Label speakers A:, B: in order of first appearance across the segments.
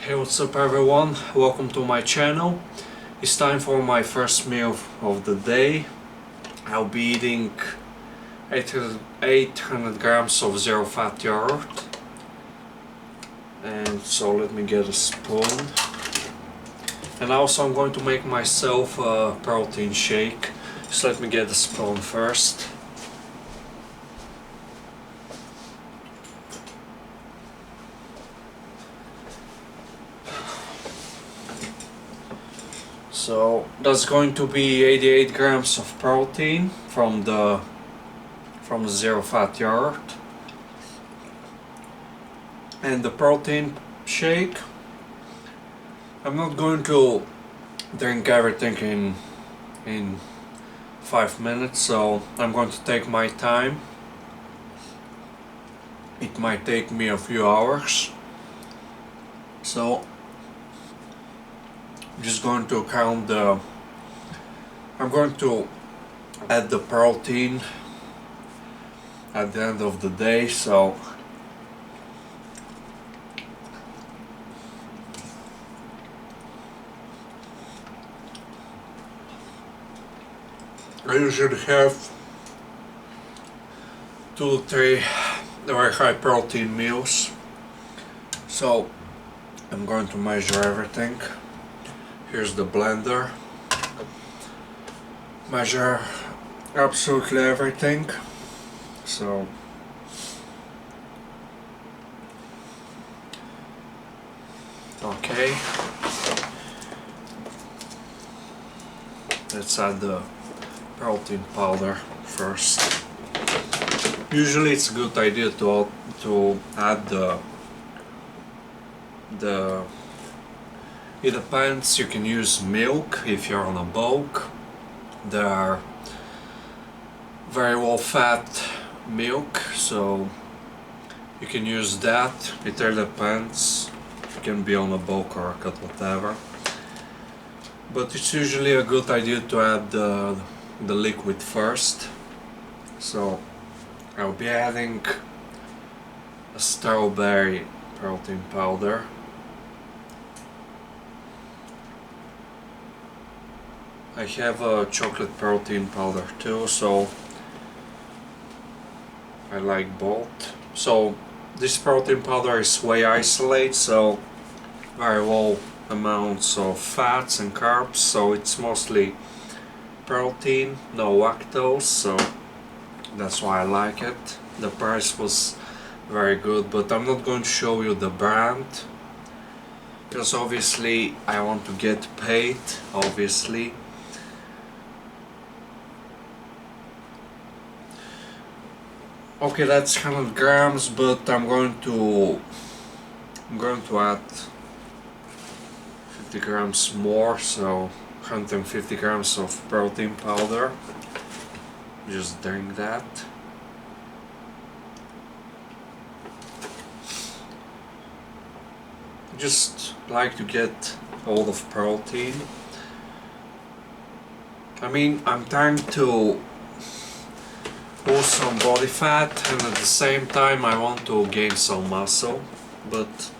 A: Hey, what's up everyone? Welcome to my channel. It's time for my first meal of the day. I'll be eating 800 grams of zero fat yogurt. And so let me get a spoon. And also I'm going to make myself a protein shake. Just let me get the spoon first. So that's going to be 88 grams of protein from the zero fat yogurt. And the protein shake, I'm not going to drink everything in 5 minutes, so I'm going to take my time. It might take me a few hours, so I'm just going to count I'm going to add the protein at the end of the day, so I usually have 2 to 3 very high protein meals, so I'm going to measure everything. Here's the blender. Measure absolutely everything. So okay, let's add the protein powder first. Usually it's a good idea to add the it depends, you can use milk if you're on a bulk. There are very low fat milk, so you can use that. It really depends. You can be on a bulk or a cut, whatever. But it's usually a good idea to add the liquid first. So I'll be adding a strawberry protein powder. I have a chocolate protein powder too, so I like both. So this protein powder is whey isolate, so very low amounts of fats and carbs, so it's mostly protein, no lactose, so that's why I like it. The price was very good, but I'm not going to show you the brand because obviously I want to get paid, obviously. Okay, that's 100 grams, but I'm going to add 50 grams more, so 150 grams of protein powder. Just drink that. Just like to get a lot of protein. I mean, I'm trying to lose some body fat, and at the same time I want to gain some muscle, but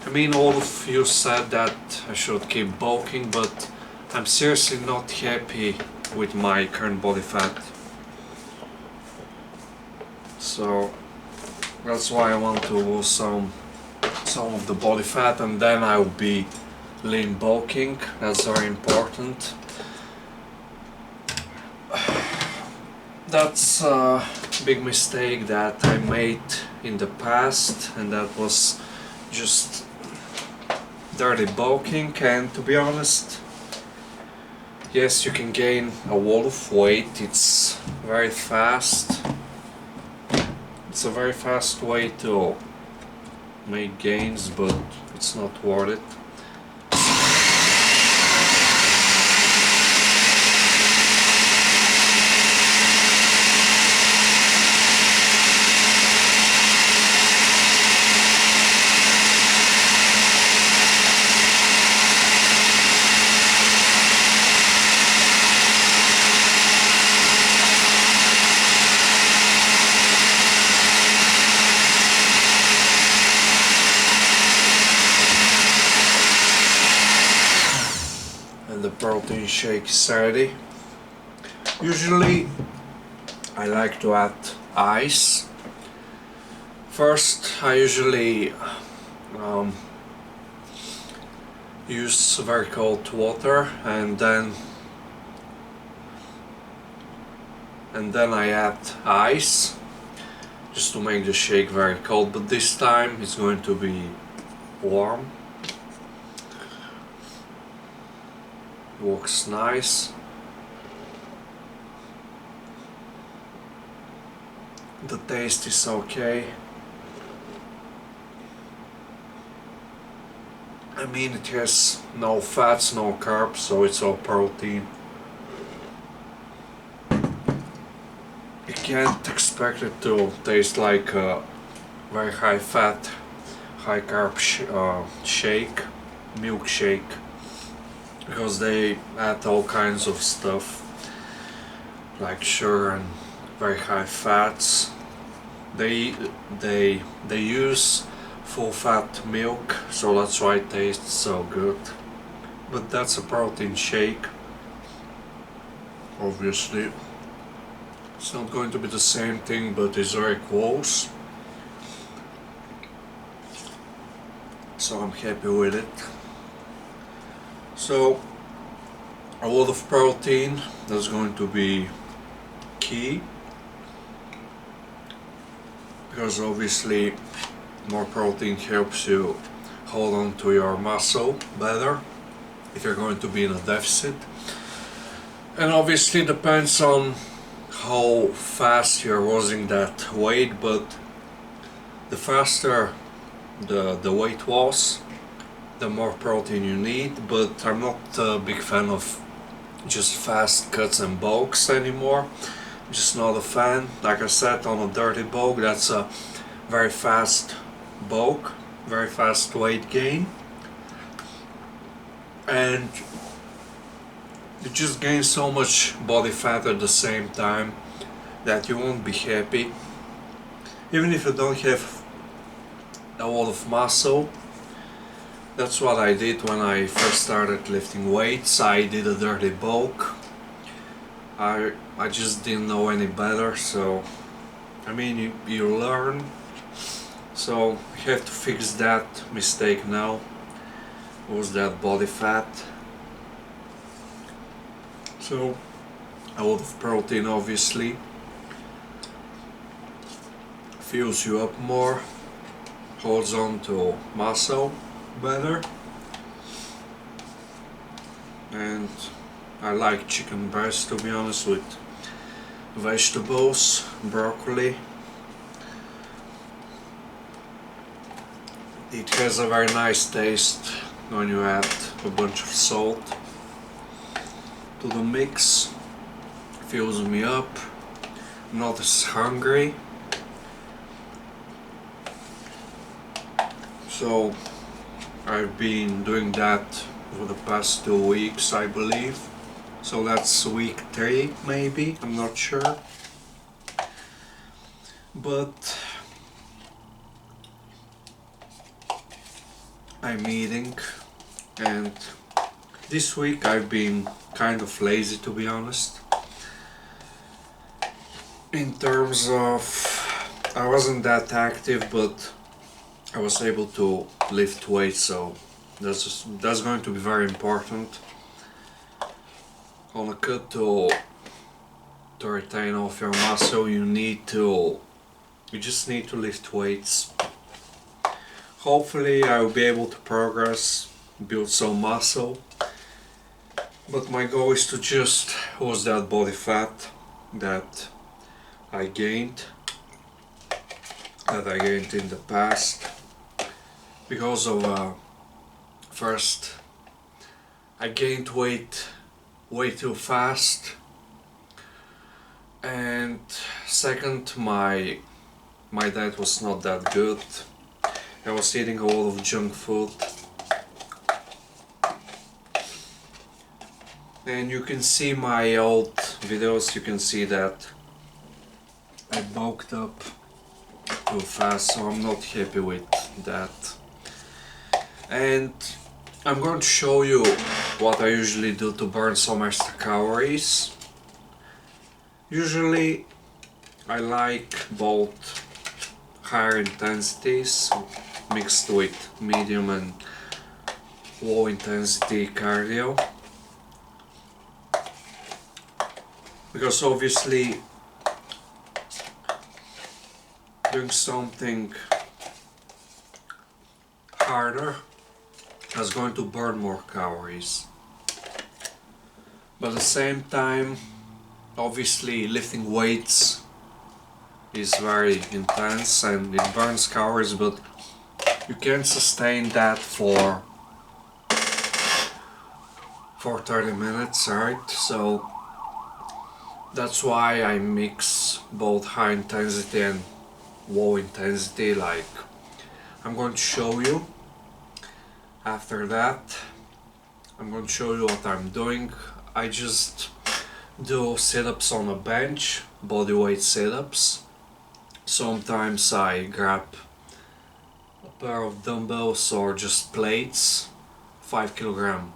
A: I mean, all of you said that I should keep bulking, but I'm seriously not happy with my current body fat, so that's why I want to lose some of the body fat, and then I'll be lean bulking. That's very important. That's a big mistake that I made in the past, and that was just dirty bulking. And to be honest, yes, you can gain a lot of weight. It's very fast. It's a very fast way to make gains, but it's not worth it. protein shake is ready. Usually I like to add ice. First I usually use very cold water and then I add ice just to make the shake very cold, but this time it's going to be warm. Looks nice. The taste is okay. I mean, it has no fats, no carbs, so it's all protein. You can't expect it to taste like a very high fat, high carb shake, milkshake, because they add all kinds of stuff like sugar and very high fats. They use full fat milk, so that's why it tastes so good. But that's a protein shake, obviously. It's not going to be the same thing, but it's very close. So I'm happy with it. So a lot of protein, that's going to be key, because obviously more protein helps you hold on to your muscle better if you're going to be in a deficit. And obviously depends on how fast you're losing that weight, but the faster the weight loss, the more protein you need. But I'm not a big fan of just fast cuts and bulks anymore. I'm just not a fan. Like I said, on a dirty bulk, that's a very fast bulk, very fast weight gain, and you just gain so much body fat at the same time that you won't be happy. Even if you don't have a lot of muscle. That's what I did when I first started lifting weights. I did a dirty bulk. I just didn't know any better, so I mean, you learn. So I have to fix that mistake now. Was that body fat? So a lot of protein obviously fills you up more, holds on to muscle better, and I like chicken breast, to be honest, with vegetables, broccoli. It has a very nice taste when you add a bunch of salt to the mix. Fills me up, not as hungry. So I've been doing that for the past 2 weeks, I believe. So that's week 3 maybe, I'm not sure. But I'm eating, and this week I've been kind of lazy, to be honest. In terms of, I wasn't that active, but I was able to lift weights, so that's going to be very important. On a cut to retain all of your muscle, you just need to lift weights. Hopefully I will be able to progress, build some muscle, but my goal is to just lose that body fat that I gained in the past, because of first, I gained weight way too fast, and second, my diet was not that good. I was eating a lot of junk food, and you can see my old videos, you can see that I bulked up too fast, so I'm not happy with that. And I'm going to show you what I usually do to burn some extra calories. Usually I like both higher intensities mixed with medium and low intensity cardio, because obviously doing something harder is going to burn more calories, but at the same time obviously lifting weights is very intense and it burns calories, but you can't sustain that for 30 minutes, right? So that's why I mix both high intensity and low intensity, like I'm going to show you. After that I'm going to show you what I'm doing. I just do sit-ups on a bench, bodyweight sit-ups. Sometimes I grab a pair of dumbbells or just plates, 5 kilogram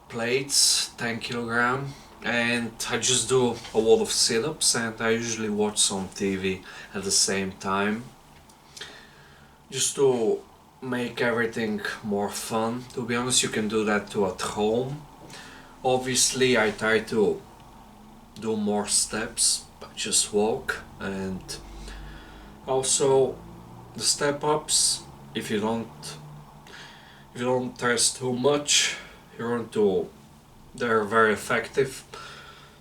A: plates, 10 kilogram, and I just do a lot of sit-ups, and I usually watch some TV at the same time just to make everything more fun. To be honest, you can do that too at home. Obviously I try to do more steps, but just walk. And also the step ups, if you don't test too much, they're very effective,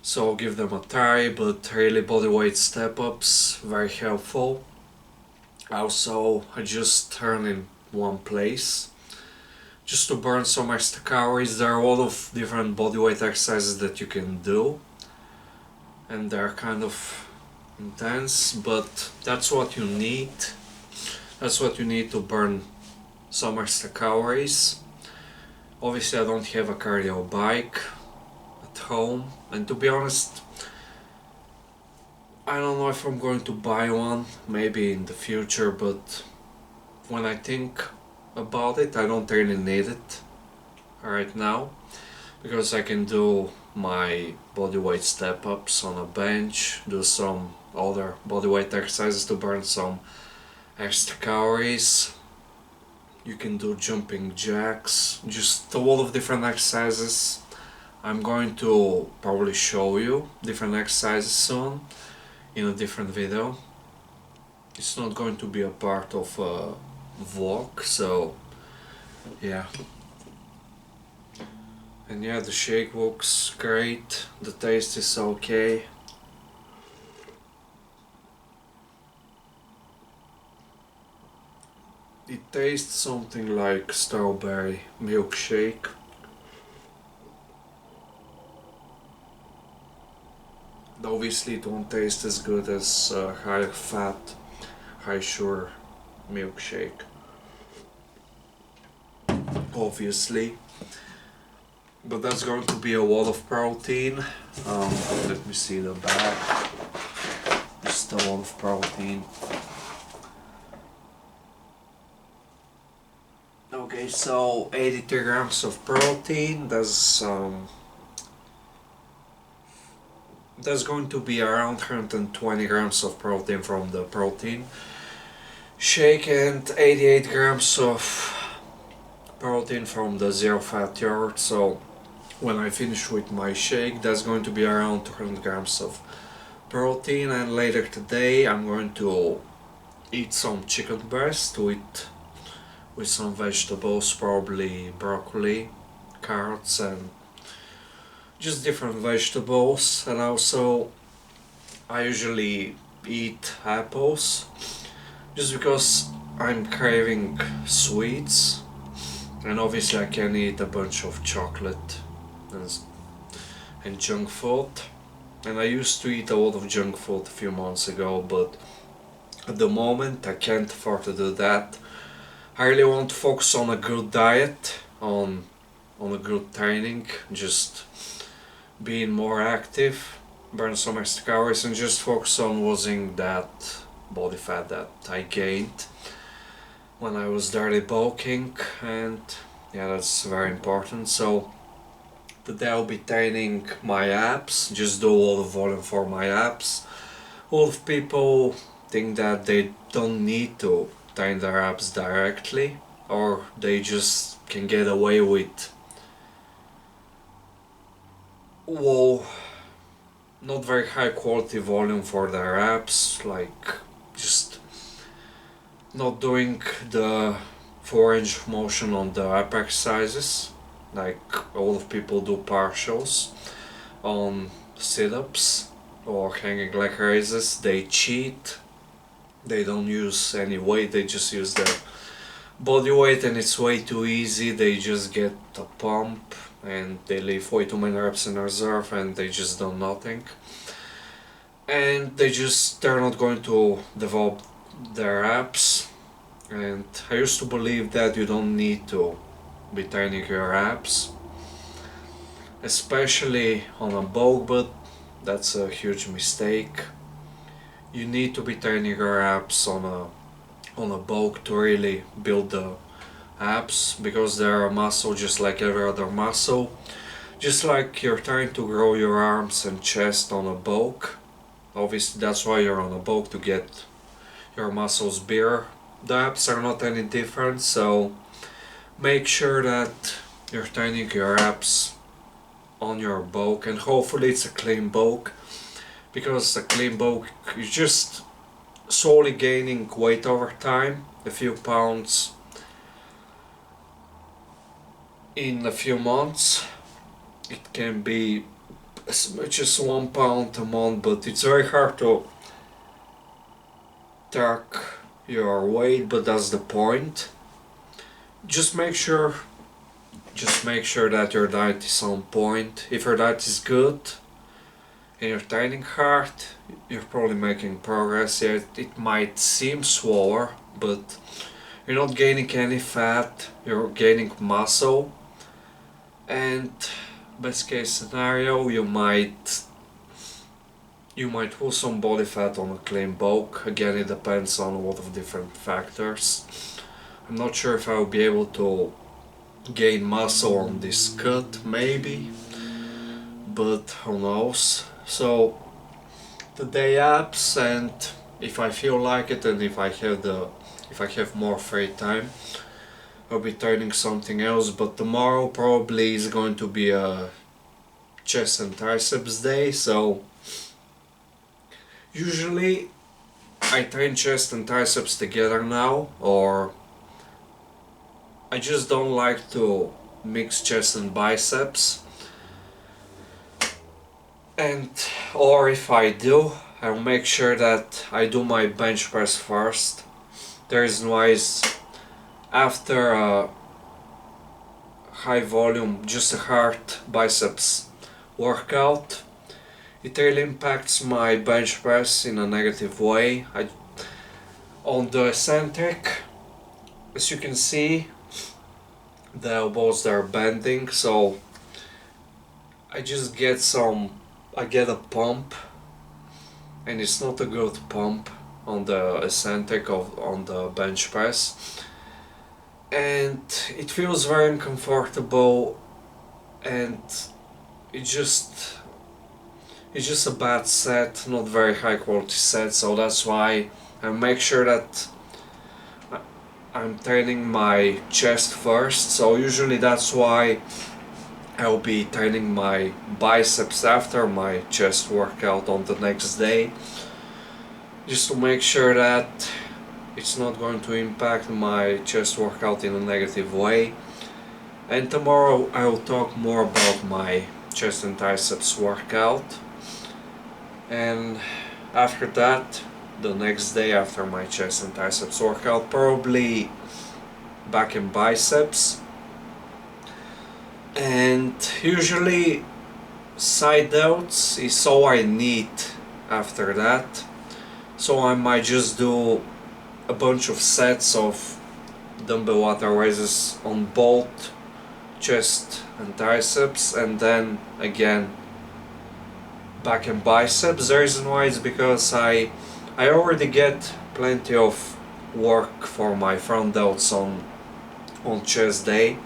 A: so give them a try. But really bodyweight step ups, very helpful. Also I just turn in one place just to burn some extra calories. There are a lot of different bodyweight exercises that you can do, and they're kind of intense, but that's what you need. That's what you need to burn some extra calories. Obviously I don't have a cardio bike at home, and to be honest I don't know if I'm going to buy one, maybe in the future, but when I think about it I don't really need it right now, because I can do my bodyweight step ups on a bench, do some other bodyweight exercises to burn some extra calories. You can do jumping jacks, just a lot of different exercises. I'm going to probably show you different exercises soon in a different video. It's not going to be a part of a vlog, so yeah. And yeah, the shake looks great, the taste is okay. It tastes something like strawberry milkshake. Obviously it won't taste as good as high fat, high sugar milkshake, obviously. But that's going to be a lot of protein. Let me see the back. Just a lot of protein. Okay, so 83 grams of protein. That's going to be around 120 grams of protein from the protein shake, and 88 grams of protein from the zero fat yogurt. So when I finish with my shake, that's going to be around 200 grams of protein. And later today I'm going to eat some chicken breast with some vegetables, probably broccoli, carrots, and just different vegetables. And also I usually eat apples just because I'm craving sweets, and obviously I can eat a bunch of chocolate and junk food. And I used to eat a lot of junk food a few months ago, but at the moment I can't afford to do that. I really want to focus on a good diet, on a good training, just being more active, burn some extra calories, and just focus on losing that body fat that I gained when I was dirty bulking. And Yeah, that's very important. So today I'll be training my abs, just do all the volume for my abs. A lot of people think that they don't need to train their abs directly, or they just can get away with, well, not very high quality volume for their abs, like just not doing the full range of motion on the ab exercises, like a lot of people do partials on sit-ups or hanging leg raises. They cheat, they don't use any weight, they just use their body weight, and it's way too easy. They just get a pump and they leave way too many reps in reserve and they just do nothing, and they're not going to develop their abs. And I used to believe that you don't need to be training your abs, especially on a bulk, but that's a huge mistake. You need to be training your abs on a bulk to really build the abs, because they're a muscle just like every other muscle. Just like you're trying to grow your arms and chest on a bulk, obviously that's why you're on a bulk, to get your muscles bigger. The abs are not any different, so make sure that you're training your abs on your bulk, and hopefully it's a clean bulk, because a clean bulk, you're just slowly gaining weight over time, a few pounds in a few months. It can be as much as 1 pound a month, but it's very hard to track your weight, but that's the point. Just make sure that your diet is on point. If your diet is good and you're training hard, you're probably making progress. Yeah, it might seem slower, but you're not gaining any fat, you're gaining muscle, and best case scenario, you might lose some body fat on a clean bulk. Again, it depends on a lot of different factors. I'm not sure if I'll be able to gain muscle on this cut, maybe, but who knows. So today abs, and if I feel like it, and if I have more free time, I'll be training something else. But tomorrow probably is going to be a chest and triceps day. So usually I train chest and triceps together now, or I just don't like to mix chest and biceps. And or if I do, I'll make sure that I do my bench press first. The reason why is, after a high volume, just a hard biceps workout, it really impacts my bench press in a negative way. On the eccentric, as you can see, the elbows are bending, so I just get a pump, and it's not a good pump on the eccentric on the bench press, and it feels very uncomfortable, and it's just a bad set, not very high quality set. So that's why I make sure that I'm training my chest first. So usually that's why I'll be training my biceps after my chest workout on the next day, just to make sure that it's not going to impact my chest workout in a negative way. And tomorrow I will talk more about my chest and triceps workout, and after that, the next day after my chest and triceps workout, probably back and biceps. And usually side delts is all I need after that, so I might just do a bunch of sets of dumbbell water raises on both chest and triceps, and then again back and biceps. The reason why is because I already get plenty of work for my front delts on chest day,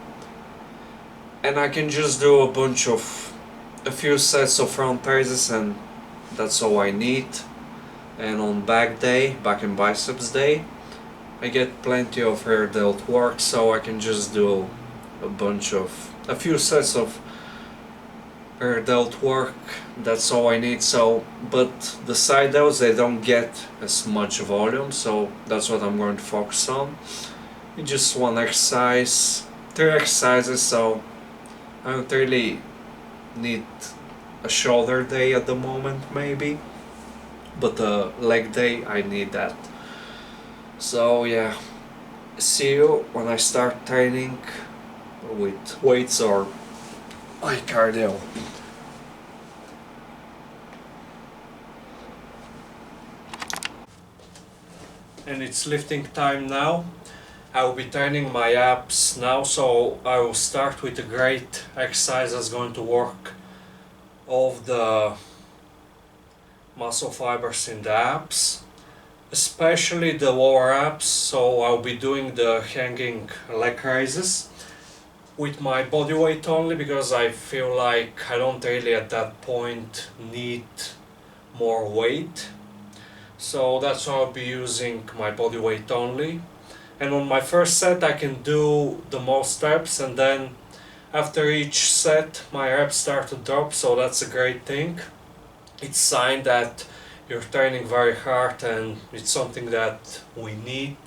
A: and I can just do a few sets of front raises, and that's all I need. And on back and biceps day, I get plenty of rear delt work, so I can just do a few sets of rear delt work. That's all I need. So, but the side delts, they don't get as much volume, so that's what I'm going to focus on. Just one exercise, 3 exercises, so I don't really need a shoulder day at the moment, maybe, but a leg day I need that. So yeah, see you when I start training with weights or high cardio. And it's lifting time now. I will be training my abs now, so I will start with a great exercise that's going to work all of the muscle fibers in the abs, especially the lower abs. So I'll be doing the hanging leg raises with my body weight only, because I feel like I don't really at that point need more weight. So that's why I'll be using my body weight only. And on my first set I can do the most reps, and then after each set my reps start to drop, so that's a great thing. It's a sign that you're training very hard, and it's something that we need.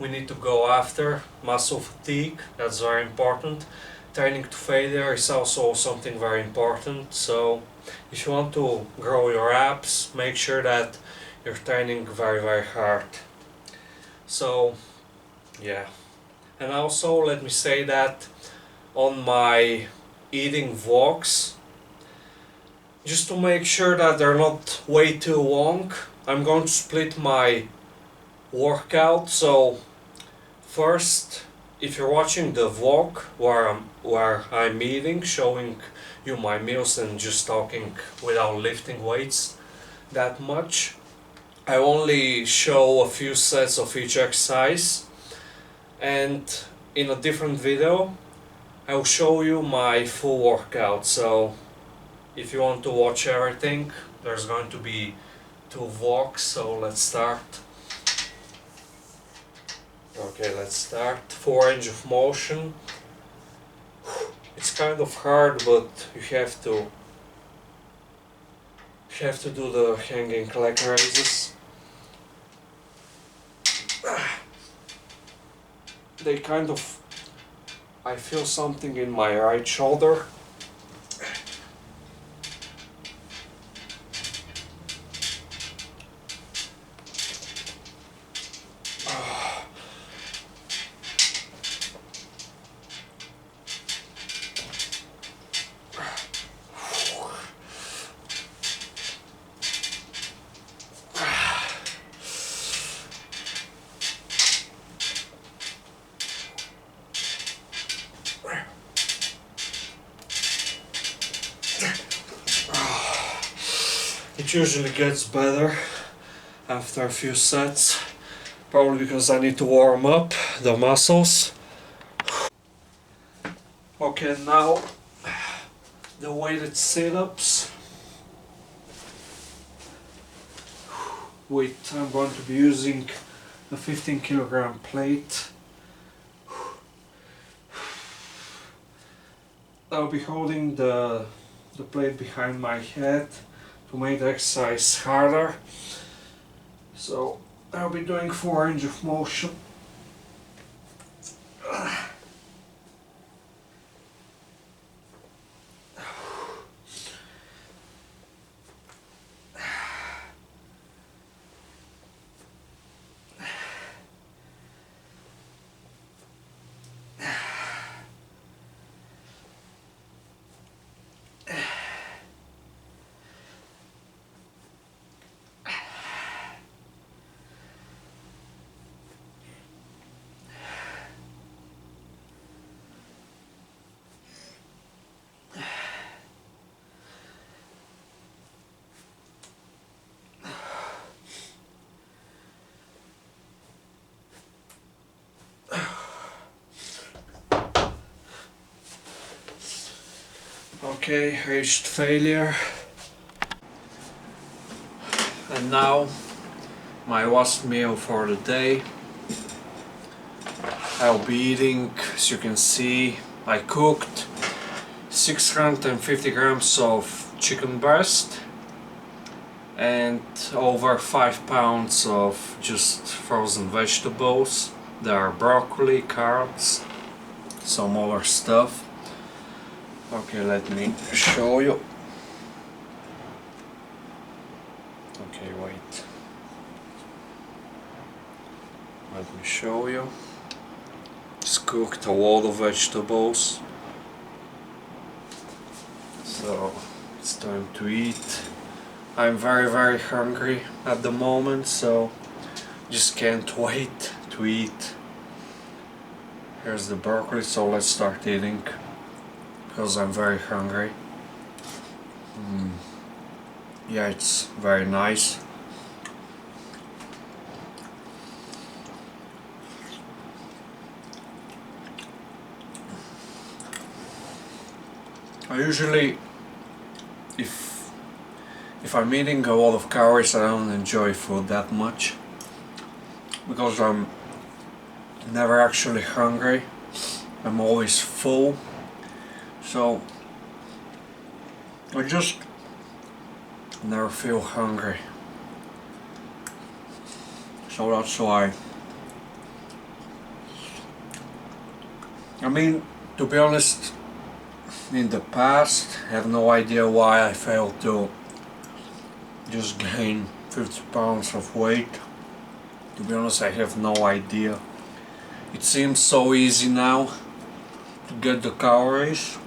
A: We need to go after muscle fatigue, that's very important. Training to failure is also something very important. So if you want to grow your abs, make sure that you're training very hard. So yeah, and also let me say that on my eating vlogs, just to make sure that they're not way too long, I'm going to split my workout. So first, if you're watching the vlog where I'm eating, showing you my meals and just talking without lifting weights that much, I only show a few sets of each exercise, and in a different video I'll show you my full workout. So if you want to watch everything, there's going to be 2 vlogs, so let's start. Okay, let's start. 4 range of motion. It's kind of hard, but you have to do the hanging leg raises. They kind of, I feel something in my right shoulder. It usually gets better after a few sets, probably because I need to warm up the muscles. Okay, now the weighted sit-ups. I'm going to be using a 15 kilogram plate. I'll be holding the plate behind my head to make the exercise harder. So I'll be doing 4 range of motion. Okay, reached failure. And now my last meal for the day. I'll be eating, as you can see, I cooked 650 grams of chicken breast and over 5 pounds of just frozen vegetables. There are broccoli, carrots, some other stuff. Okay, let me show you. Okay, wait. Let me show you. Just cooked a lot of vegetables. So it's time to eat. I'm very hungry at the moment, so just can't wait to eat. Here's the broccoli, so let's start eating because I'm very hungry. Yeah, it's very nice. I usually, if I'm eating a lot of calories, I don't enjoy food that much because I'm never actually hungry. I'm always full, so I just never feel hungry. So that's why. I mean, to be honest, in the past, I have no idea why I failed to just gain 50 pounds of weight. To be honest, I have no idea. It seems so easy now to get the calories.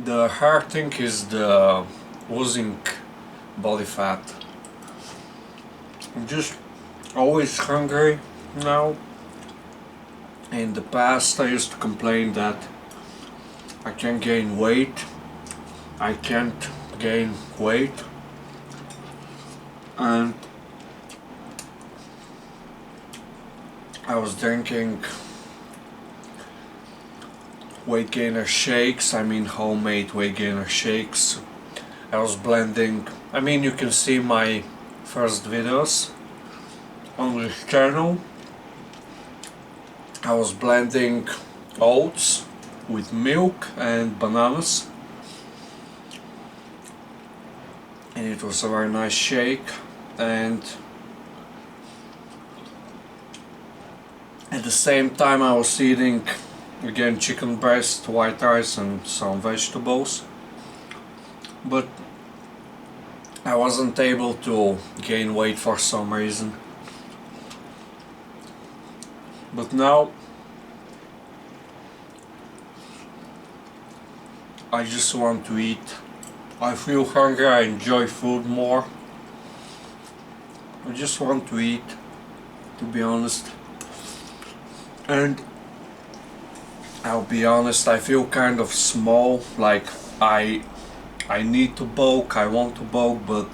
A: The hard thing is the losing body fat. I'm just always hungry now. In the past, I used to complain that I can't gain weight. I can't gain weight. And I was drinking weight gainer shakes, I mean homemade weight gainer shakes. I was blending, I mean you can see my first videos on this channel. I was blending oats with milk and bananas, and it was a very nice shake. And at the same time I was eating again chicken breast, white rice and some vegetables, but I wasn't able to gain weight for some reason. But now I just want to eat. I feel hungry, I enjoy food more. I just want to eat, to be honest. And I'll be honest, I feel kind of small, like I need to bulk, I want to bulk, but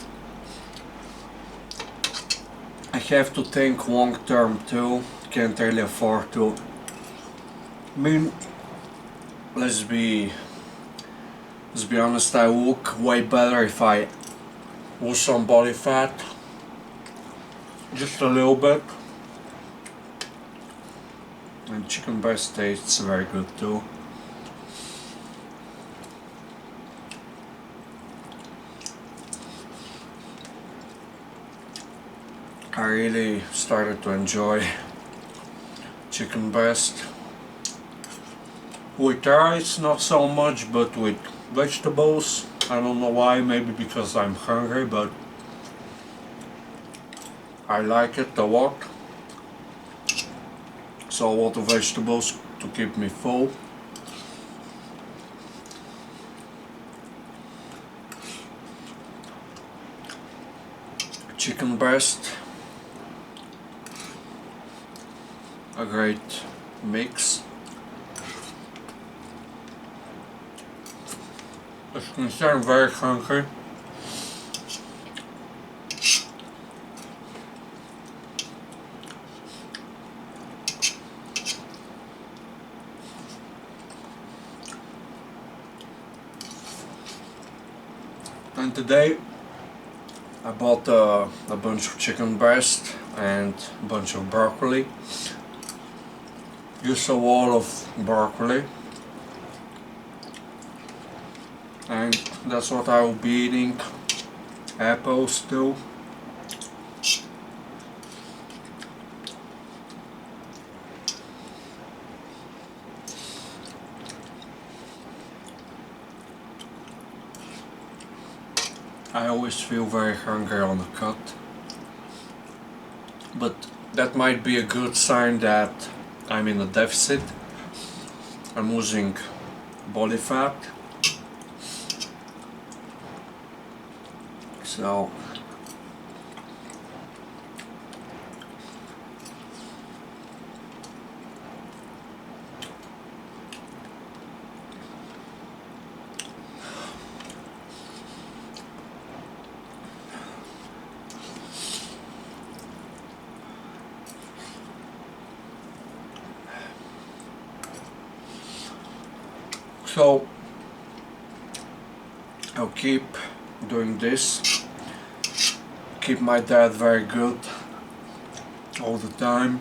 A: I have to think long term too. Can't really afford to. I mean, let's be honest, I look way better if I lose some body fat, just a little bit. And chicken breast tastes very good too. I really started to enjoy chicken breast. With rice not so much, but with vegetables, I don't know why, maybe because I'm hungry, but I like it a lot. So a lot of vegetables to keep me full. Chicken breast, a great mix. As you can see, I'm very hungry. And today I bought a bunch of chicken breast and a bunch of broccoli. Just a wall of broccoli, and that's what I will be eating. Apples too. I always feel very hungry on the cut, but that might be a good sign that I'm in a deficit. I'm losing body fat. So So I'll keep doing this, keep my diet very good all the time,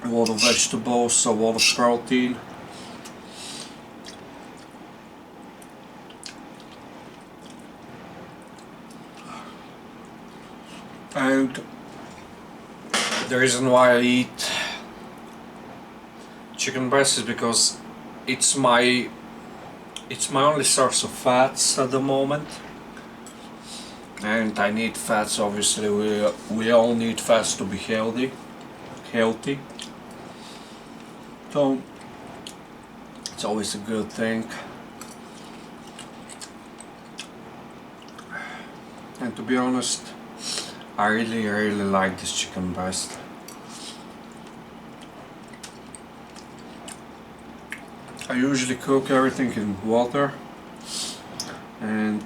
A: a lot of vegetables, a lot of protein. And the reason why I eat chicken breast is because it's my only source of fats at the moment, and I need fats. Obviously, we all need fats to be healthy. So it's always a good thing. And to be honest, I really like this chicken breast. I usually cook everything in water and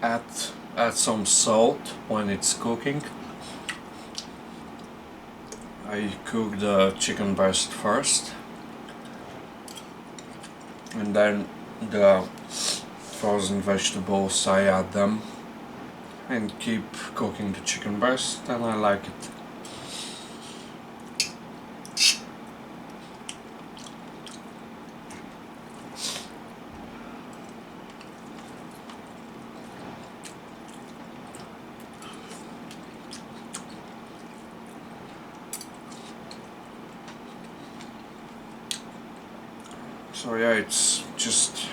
A: add some salt when it's cooking. I cook the chicken breast first, and then the frozen vegetables, I add them and keep cooking the chicken breast, and I like it. So yeah, it's just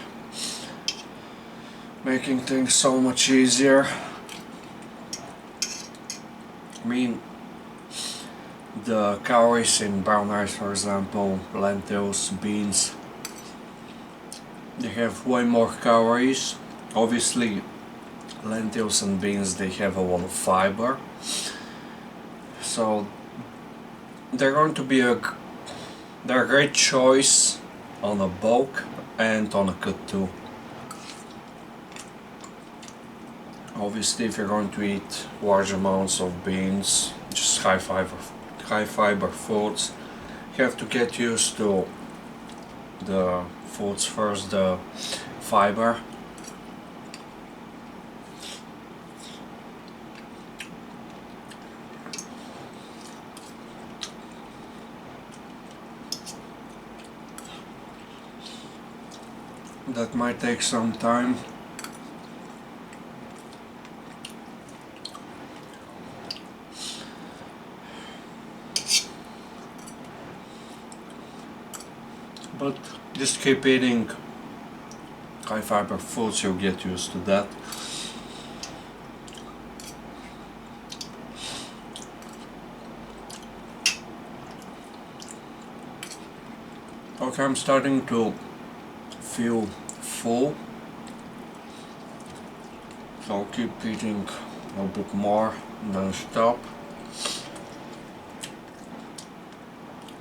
A: making things so much easier. I mean, the calories in brown rice, for example, lentils, beans, they have way more calories. Obviously, lentils and beans, they have a lot of fiber, so they're going to be they're a great choice on a bulk and on a cut too. Obviously, if you're going to eat large amounts of beans, just high fiber foods, you have to get used to the foods first, the fiber. That might take some time. But just keep eating high fiber foods, you'll get used to that. Okay, I'm starting to feel full, so I'll keep eating a bit more and then stop.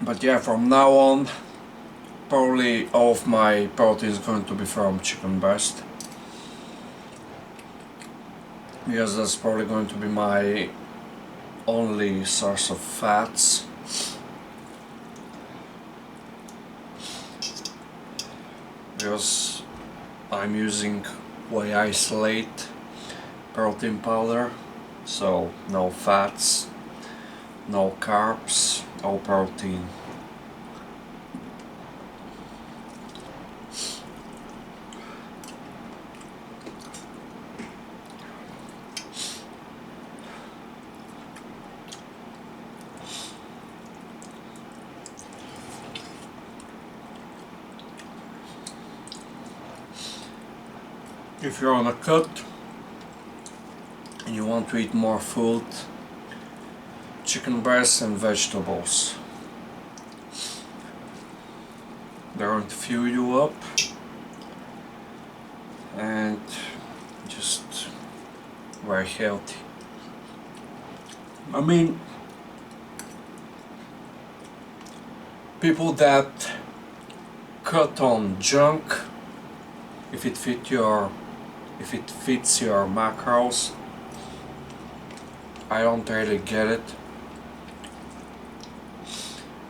A: But yeah, from now on, probably all of my protein is going to be from chicken breast, because that's probably going to be my only source of fats. Because I'm using whey isolate protein powder, so no fats, no carbs, all protein. If you're on a cut and you want to eat more food, chicken breasts and vegetables. They're going to fuel you up and just very healthy. I mean, people that cut on junk, if it fits your macros, I don't really get it.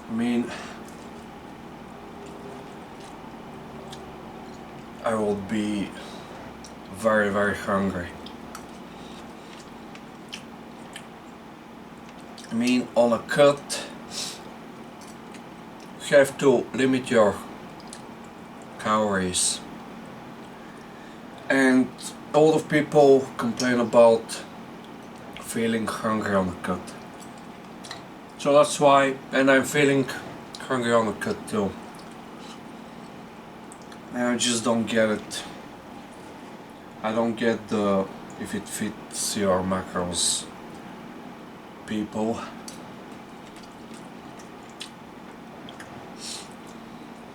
A: I mean, I will be very, very hungry. I mean, on a cut, you have to limit your calories. And a lot of people complain about feeling hungry on a cut. So that's why, and I'm feeling hungry on a cut too. And I just don't get it. I don't get the if it fits your macros people.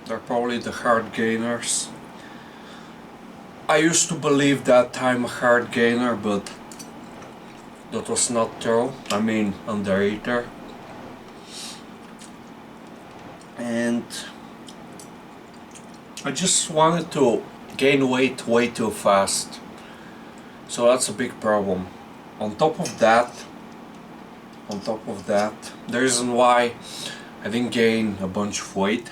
A: They're probably the hard gainers. I used to believe that I'm a hard gainer, but that was not true. I mean, undereater. And I just wanted to gain weight way too fast. So that's a big problem. On top of that, the reason why I didn't gain a bunch of weight,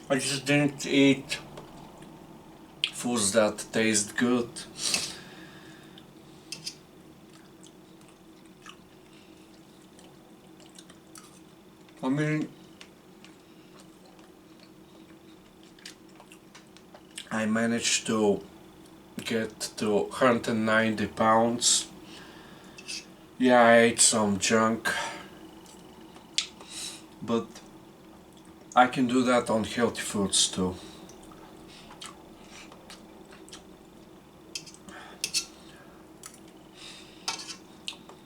A: I just didn't eat foods that taste good. I mean, I managed to get to 190 pounds. Yeah, I ate some junk, but I can do that on healthy foods too.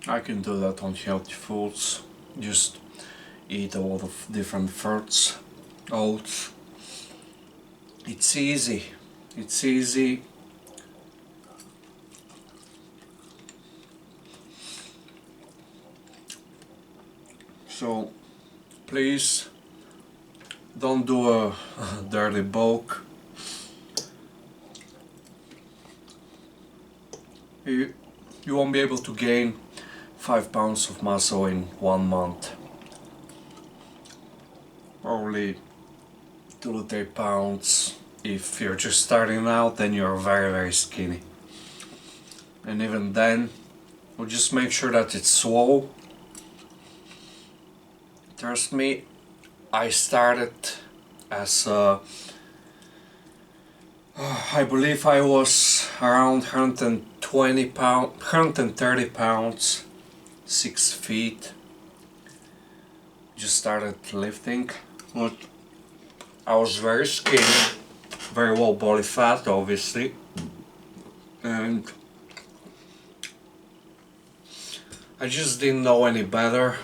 A: I can do that on healthy foods. Just eat a lot of different fruits, oats. It's easy. It's easy. So please don't do a dirty bulk. You won't be able to gain 5 pounds of muscle in 1 month. Probably 2 to 3 pounds. If you're just starting out, then you're very, very skinny. And even then, we'll just make sure that it's slow. Trust me, I started as I believe I was around 120 pounds, 130 pounds, 6 feet. Just started lifting, but I was very skinny, very low body fat obviously, and I just didn't know any better,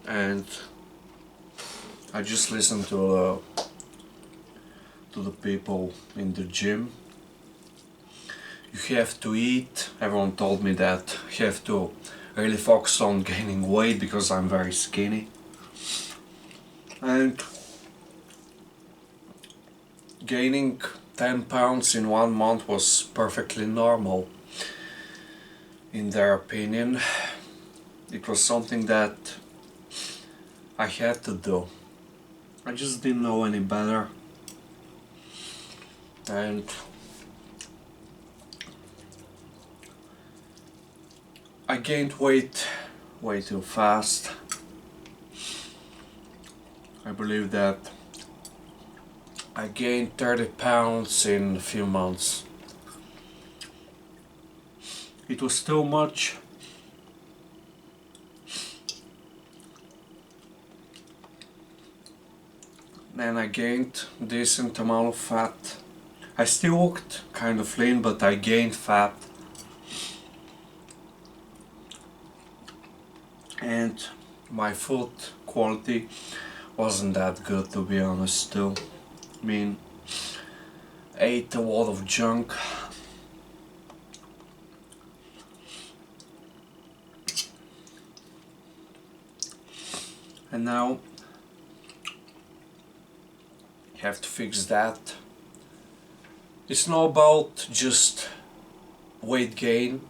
A: and I just listened to the people in the gym. You have to eat. Everyone told me that you have to really focus on gaining weight because I'm very skinny. And gaining 10 pounds in 1 month was perfectly normal in their opinion. It was something that I had to do. I just didn't know any better. And I gained weight way too fast. I believe that I gained 30 pounds in a few months. It was too much. Then I gained a decent amount of fat. I still looked kind of lean, but I gained fat. And my food quality wasn't that good, to be honest, still. I mean, ate a lot of junk. And now you have to fix that. It's not about just weight gain.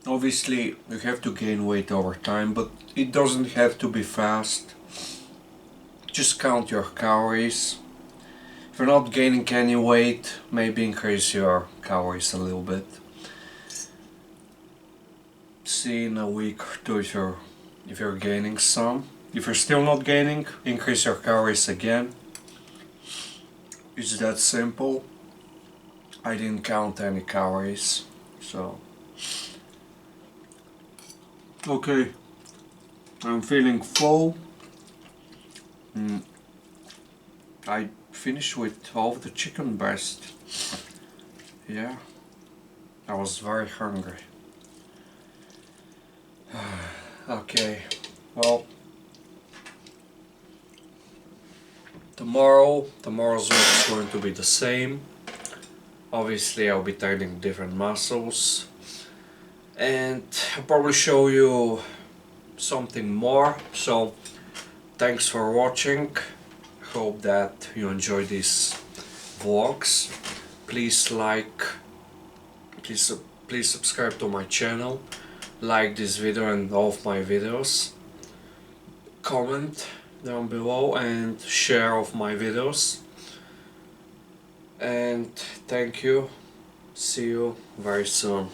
A: Obviously you have to gain weight over time, but it doesn't have to be fast. Just count your calories. If you're not gaining any weight, maybe increase your calories a little bit. See in a week or two if you're gaining some. If you're still not gaining, increase your calories again. It's that simple. I didn't count any calories, so okay. I'm feeling full. I finished with all of the chicken breast. Yeah, I was very hungry. Okay, well, tomorrow's work is going to be the same. Obviously I'll be training different muscles, and I'll probably show you something more. So thanks for watching. Hope that you enjoy these vlogs. Please please subscribe to my channel, like this video and all of my videos, comment down below and share of my videos. And thank you. See you very soon.